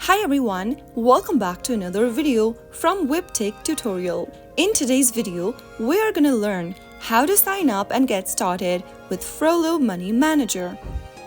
Hi everyone, welcome back to another video from Webtech Tutorial. In today's video, we are gonna learn how to sign up and get started with Frollo Money Manager.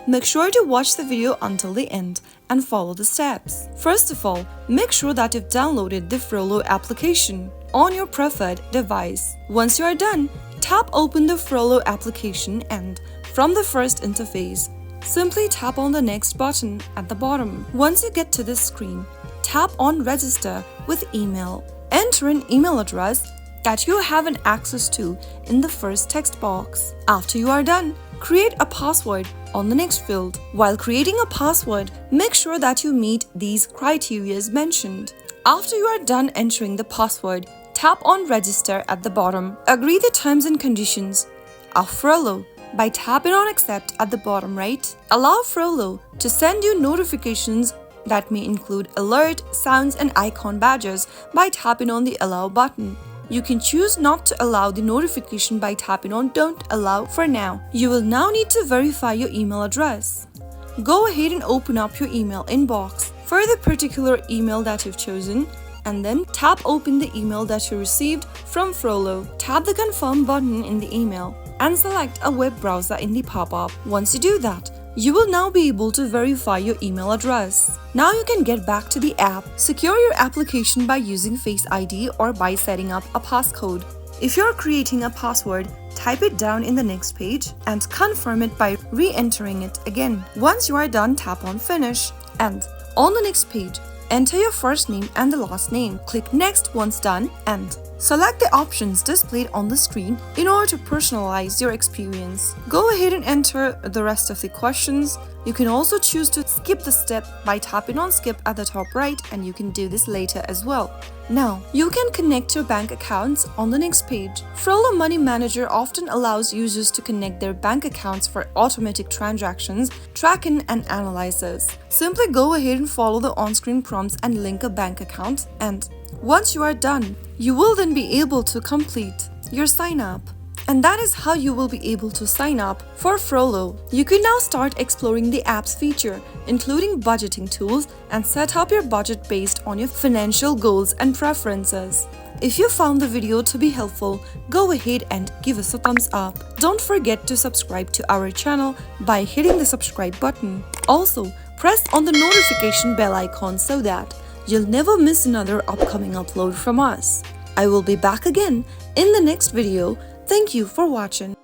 Make sure to watch the video until the end and follow the steps. First of all, make sure that you've downloaded the Frollo application on your preferred device. Once you are done, tap open the Frollo application and from the first interface, simply tap on the next button at the bottom. Once you get to this screen, tap on Register with email. Enter an email address that you have an access to in the first text box. After you are done, create a password on the next field. While creating a password, make sure that you meet these criteria mentioned. After you are done entering the password, tap on Register at the bottom. Agree the terms and conditions of Frollo by tapping on Accept at the bottom right. Allow Frollo to send you notifications that may include alert, sounds and icon badges by tapping on the Allow button. You can choose not to allow the notification by tapping on Don't Allow for now. You will now need to verify your email address. Go ahead and open up your email inbox for the particular email that you've chosen and then tap open the email that you received from Frollo. Tap the Confirm button in the email and select a web browser in the pop-up. Once you do that, you will now be able to verify your email address. Now you can get back to the app. Secure your application by using Face ID or by setting up a passcode. If you're creating a password, type it down in the next page and confirm it by re-entering it again. Once you are done, tap on Finish and on the next page, enter your first name and the last name. Click Next once done and select the options displayed on the screen in order to personalize your experience. Go ahead and enter the rest of the questions. You can also choose to skip the step by tapping on Skip at the top right, and you can do this later as well. Now, you can connect your bank accounts on the next page. Frollo Money Manager often allows users to connect their bank accounts for automatic transactions, tracking and analysis. Simply go ahead and follow the on-screen prompts and link a bank account, and once you are done, you will then be able to complete your sign up. And that is how you will be able to sign up for Frollo. You can now start exploring the app's feature, including budgeting tools, and set up your budget based on your financial goals and preferences. If you found the video to be helpful, go ahead and give us a thumbs up. Don't forget to subscribe to our channel by hitting the subscribe button. Also, press on the notification bell icon so that you'll never miss another upcoming upload from us. I will be back again in the next video. Thank you for watching.